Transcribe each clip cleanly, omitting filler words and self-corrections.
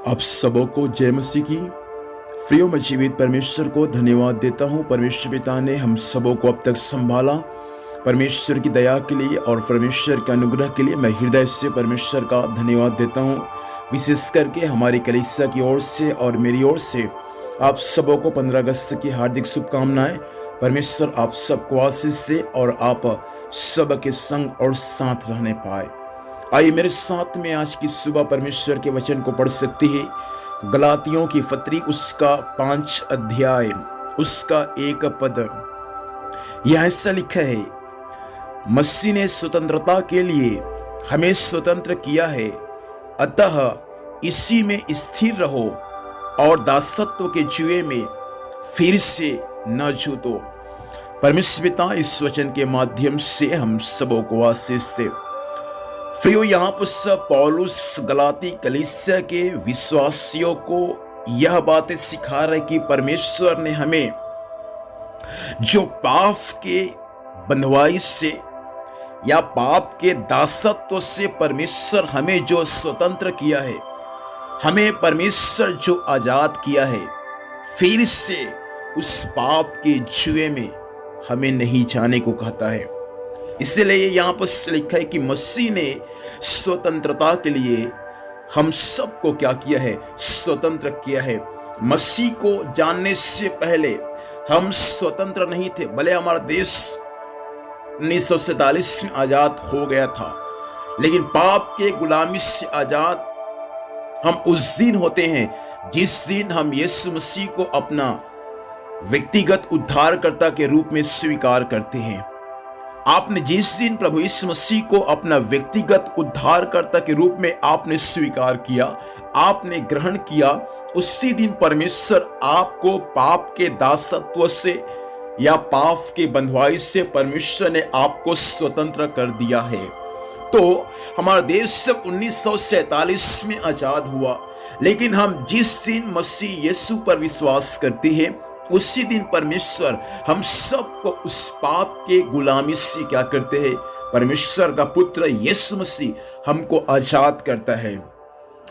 आप सबों को जय मसीह की। प्रियो, मैं जीवित परमेश्वर को धन्यवाद देता हूँ। परमेश्वर पिता ने हम सबों को अब तक संभाला। परमेश्वर की दया के लिए और परमेश्वर के अनुग्रह के लिए मैं हृदय से परमेश्वर का धन्यवाद देता हूँ। विशेष करके हमारी कलीसिया की ओर से और मेरी ओर से आप सबों को 15 अगस्त की हार्दिक शुभकामनाएं। परमेश्वर आप सबको आशीष दे और आप सब के संग और साथ रहने पाए। आइए मेरे साथ में आज की सुबह परमेश्वर के वचन को पढ़ सकते हैं। गलातियों की पत्री उसका 5 अध्याय उसका 1 पद। यह ऐसा लिखा है, मसीह ने स्वतंत्रता के लिए हमें स्वतंत्र किया है, अतः इसी में स्थिर रहो और दासत्व के जुए में फिर से न जूतो। परमेश्वर पिता इस वचन के माध्यम से हम सबों को आशीष दे। प्रियो, यहाँ पर पौलुस गलाती कलीसिया के विश्वासियों को यह बातें सिखा रहे कि परमेश्वर ने हमें जो पाप के बंधुआई से या पाप के दासत्व से परमेश्वर हमें जो स्वतंत्र किया है, हमें परमेश्वर जो आजाद किया है, फिर से उस पाप के जुए में हमें नहीं जाने को कहता है। इसलिए यहाँ पर लिखा है कि मसीह ने स्वतंत्रता के लिए हम सबको क्या किया है? स्वतंत्र किया है। मसीह को जानने से पहले हम स्वतंत्र नहीं थे। भले हमारा देश 1947 में आजाद हो गया था, लेकिन पाप के गुलामी से आजाद हम उस दिन होते हैं जिस दिन हम यीशु मसीह को अपना व्यक्तिगत उद्धारकर्ता के रूप में स्वीकार करते हैं। आपने जिस दिन प्रभु यीशु मसीह को अपना व्यक्तिगत उद्धारकर्ता के रूप में आपने स्वीकार किया, आपने ग्रहण किया, उसी दिन परमेश्वर आपको पाप के दासत्व से या पाप के बंधुआई से परमेश्वर ने आपको स्वतंत्र कर दिया है। तो हमारा देश 1947 में आजाद हुआ, लेकिन हम जिस दिन मसीह यीशु पर विश्वास करते हैं, उसी दिन परमेश्वर हम सबको उस पाप के गुलामी से क्या करते हैं? परमेश्वर का पुत्र यीशु मसीह हमको आजाद करता है।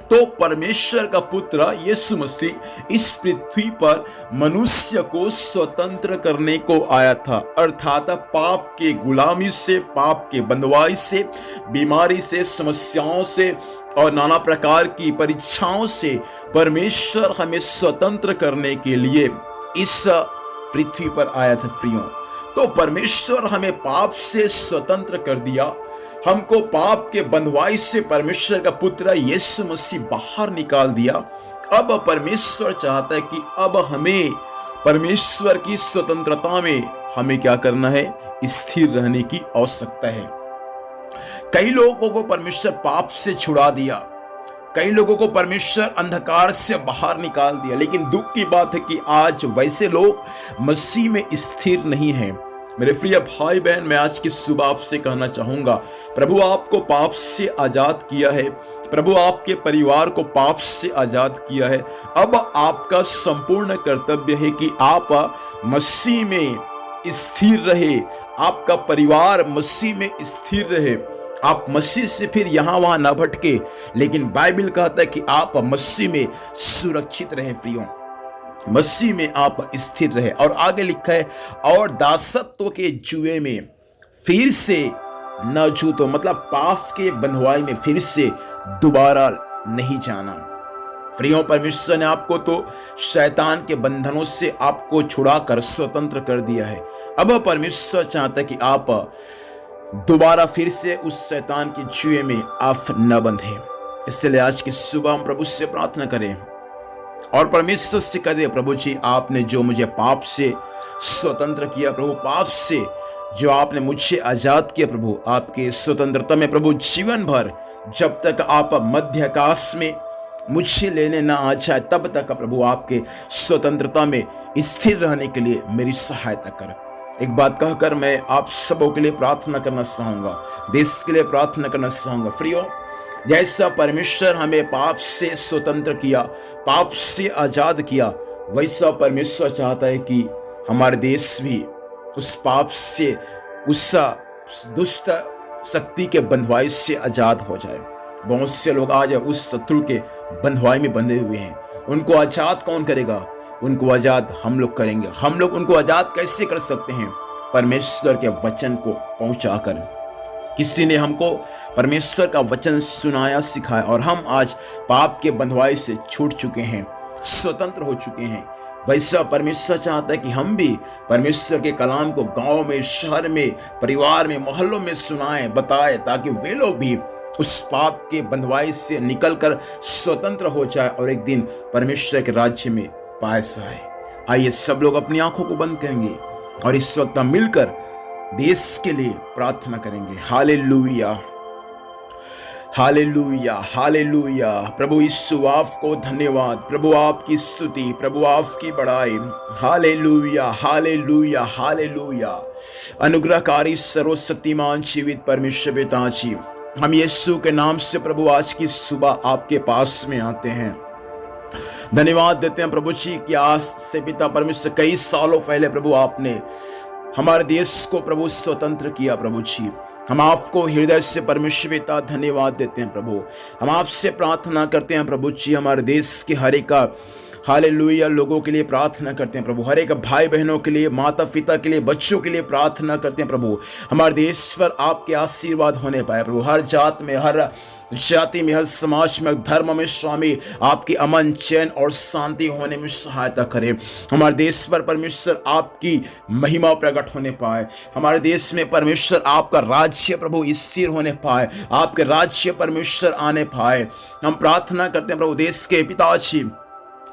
तो परमेश्वर का पुत्र यीशु मसीह इस पृथ्वी पर मनुष्य को स्वतंत्र करने को आया था, अर्थात पाप के गुलामी से, पाप के बंधुआई से, बीमारी से, समस्याओं से और नाना प्रकार की परीक्षाओं से परमेश्वर हमें स्वतंत्र करने के लिए इस पृथ्वी पर आया था। प्रियो, तो परमेश्वर हमें पाप से स्वतंत्र कर दिया, हमको पाप के बंधुआई से परमेश्वर का पुत्र यीशु मसीह बाहर निकाल दिया। अब परमेश्वर चाहता है कि अब हमें परमेश्वर की स्वतंत्रता में हमें क्या करना है? स्थिर रहने की आवश्यकता है। कई लोगों को परमेश्वर पाप से छुड़ा दिया, कई लोगों को परमेश्वर अंधकार से बाहर निकाल दिया, लेकिन दुख की बात है कि आज वैसे लोग मसीह में स्थिर नहीं हैं। मेरे प्रिय भाई बहन, मैं आज की सुबह आपसे कहना चाहूंगा, प्रभु आपको पाप से आजाद किया है, प्रभु आपके परिवार को पाप से आजाद किया है। अब आपका संपूर्ण कर्तव्य है कि आप मसीह में स्थिर रहे, आपका परिवार मसीह में स्थिर रहे, आप मसीह से फिर यहां वहां ना भटके, लेकिन बाइबल कहता है कि आप मसीह में सुरक्षित रहे। प्रियो, मसीह में आप स्थिर रहे। और आगे लिखा है, और दासत्व के जुए में फिर से न जूतो, मतलब पाप के बंधुआई में फिर से दोबारा नहीं जाना। प्रियो, परमेश्वर ने आपको तो शैतान के बंधनों से आपको छुड़ाकर स्वतंत्र कर दिया है। अब परमेश्वर चाहता है कि आप दोबारा फिर से उस शैतान के जुए में आप न बंधे। इसलिए आज की सुबह हम प्रभु से प्रार्थना करें और परमेश्वर से कहें, प्रभु जी, आपने जो मुझे पाप से स्वतंत्र किया, प्रभु पाप से जो आपने मुझे आजाद किया, प्रभु आपके स्वतंत्रता में प्रभु जीवन भर, जब तक आप मध्य आकाश में मुझे लेने ना आ जाए, तब तक प्रभु आपके स्वतंत्रता में स्थिर रहने के लिए मेरी सहायता कर। एक बात कहकर मैं आप सबों के लिए प्रार्थना करना चाहूंगा, देश के लिए प्रार्थना करना चाहूंगा। प्रियो, जैसा परमेश्वर हमें पाप से स्वतंत्र किया, पाप से आजाद किया, वैसा परमेश्वर चाहता है कि हमारे देश भी उस पाप से, उस दुष्ट शक्ति के बंधुआई से आजाद हो जाए। बहुत से लोग आज उस शत्रु के बंधुआई में बंधे हुए हैं। उनको आजाद कौन करेगा? उनको आजाद हम लोग करेंगे। हम लोग उनको आजाद कैसे कर सकते हैं? परमेश्वर के वचन को पहुंचाकर। किसी ने हमको परमेश्वर का वचन सुनाया, सिखाया, और हम आज पाप के बंधुआई से छूट चुके हैं, स्वतंत्र हो चुके हैं। वैसा परमेश्वर चाहता है कि हम भी परमेश्वर के कलाम को गांव में, शहर में, परिवार में, मोहल्लों में सुनाएं, बताएं, ताकि वे लोग भी उस पाप के बंधुआई से निकलकर स्वतंत्र हो जाए और एक दिन परमेश्वर के राज्य में पास आए। आइए सब लोग अपनी आंखों को बंद करेंगे और इस वक्त हम मिलकर देश के लिए प्रार्थना करेंगे। Hallelujah, hallelujah, hallelujah. प्रभु यीशु आपको धन्यवाद, प्रभु आपकी स्तुति, प्रभु आपकी बड़ाई। Hallelujah, hallelujah, hallelujah. अनुग्रहकारी सर्वशक्तिमान जीवित परमेश्वर पिता जी, हम यीशु के नाम से प्रभु आज की सुबह आपके पास में आते हैं। धन्यवाद देते हैं प्रभु जी कि आज से पिता परमेश्वर कई सालों पहले प्रभु आपने हमारे देश को प्रभु स्वतंत्र किया। प्रभु जी, हम आपको हृदय से परमेश्वर पिता धन्यवाद देते हैं। प्रभु, हम आपसे प्रार्थना करते हैं प्रभु जी, हमारे देश के हर एक हालेलुया लोगों के लिए प्रार्थना करते हैं प्रभु, हर एक भाई बहनों के लिए, माता पिता के लिए, बच्चों के लिए प्रार्थना करते हैं प्रभु। हमारे देश पर आपके आशीर्वाद होने पाए प्रभु, हर जात में, हर जाति में, हर समाज में, धर्म में स्वामी आपकी अमन, चैन और शांति होने में सहायता करें। हमारे देश पर परमेश्वर आपकी महिमा प्रकट होने पाए। हमारे देश में परमेश्वर आपका राज्य प्रभु स्थिर होने पाए, आपके राज्य परमेश्वर आने पाए। हम प्रार्थना करते हैं प्रभु, देश के पिताजी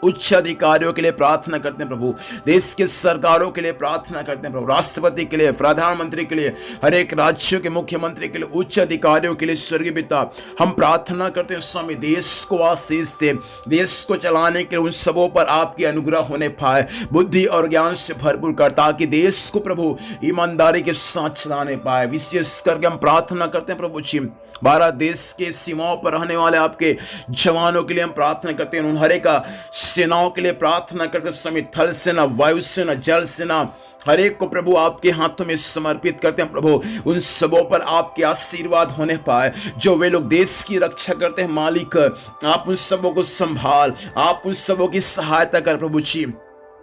उच्च अधिकारियों के लिए प्रार्थना करते हैं प्रभु, देश के सरकारों के लिए प्रार्थना करते हैं प्रभु, राष्ट्रपति के लिए, प्रधानमंत्री के लिए, हर एक राज्यों के मुख्यमंत्री के लिए, उच्च अधिकारियों के लिए स्वर्गीय पिता हम प्रार्थना करते हैं स्वामी, देश को आशीष से, देश को चलाने के लिए उन सबों पर आपकी अनुग्रह होने पाए, बुद्धि और ज्ञान से भरपूर कर, ताकि देश को प्रभु ईमानदारी के साथ चलाने पाए। विशेष करके हम प्रार्थना करते हैं प्रभु जी, भारत देश के सीमाओं पर रहने वाले आपके जवानों के लिए हम प्रार्थना करते हैं, उन हर एक सेनाओं के लिए प्रार्थना करते हैं स्वामी, थल सेना, वायु सेना, जल सेना, हर एक को प्रभु आपके हाथों में समर्पित करते हैं प्रभु। उन सबों पर आपके आशीर्वाद होने पाए, जो वे लोग देश की रक्षा करते हैं मालिक, आप उन सबों को संभाल, आप उन सबों की सहायता कर प्रभु जी।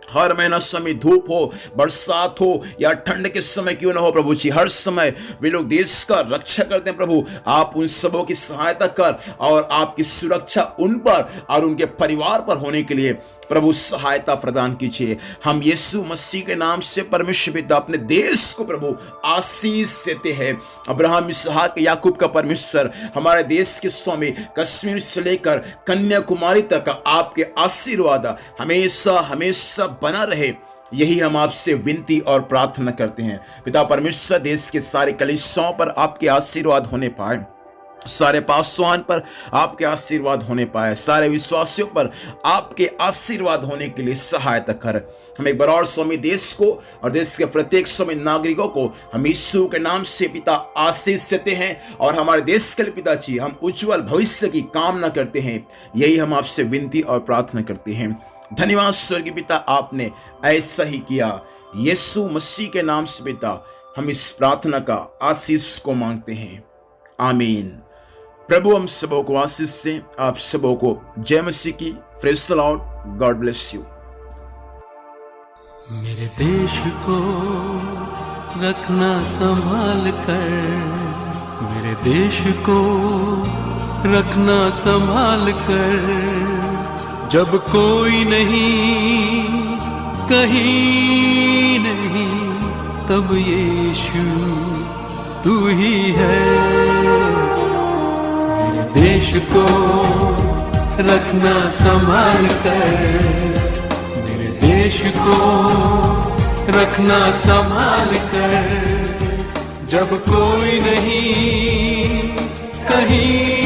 हर महीना समय धूप हो, बरसात हो या ठंड के समय क्यों ना हो प्रभु जी, हर समय वे लोग देश का रक्षा करते हैं प्रभु। आप उन सबों की सहायता कर और आपकी सुरक्षा उन पर और उनके परिवार पर होने के लिए प्रभु सहायता प्रदान कीजिए। हम यीशु मसीह के नाम से परमेश्वर पिता अपने देश को प्रभु आशीष देते हैं। अब्राहम, इसहाक, याकूब का परमेश्वर हमारे देश के स्वामी, कश्मीर से लेकर कन्याकुमारी तक आपके आशीर्वाद हमेशा हमेशा बना रहे, यही हम आपसे विनती और प्रार्थना करते हैं। पिता परमेश्वर, देश के सारे कलीसियाओं पर आपके आशीर्वाद होने पाए, सारे पासवान पर आपके आशीर्वाद होने पाए, सारे विश्वासियों पर आपके आशीर्वाद होने के लिए सहायता कर। हम एक बार और स्वामी देश को और देश के प्रत्येक स्वामी नागरिकों को हम यीशु के नाम से पिता आशीष देते हैं, और हमारे देश के लिए पिताजी हम उज्जवल भविष्य की कामना करते हैं। यही हम आपसे विनती और प्रार्थना करते हैं। धन्यवाद स्वर्गीय पिता, आपने ऐसा ही किया। यीशु मसीह के नाम से पिता हम इस प्रार्थना का आशीष को मांगते हैं, आमीन। प्रभु हम सबों को आशीष से, आप सबों को जय मसीह की। Praise the Lord, God bless you. मेरे देश को रखना संभाल कर, मेरे देश को रखना संभाल कर, जब कोई नहीं कहीं नहीं, तब यीशु तू ही है। मेरे देश को रखना संभाल कर, मेरे देश को रखना संभाल कर, जब कोई नहीं कहीं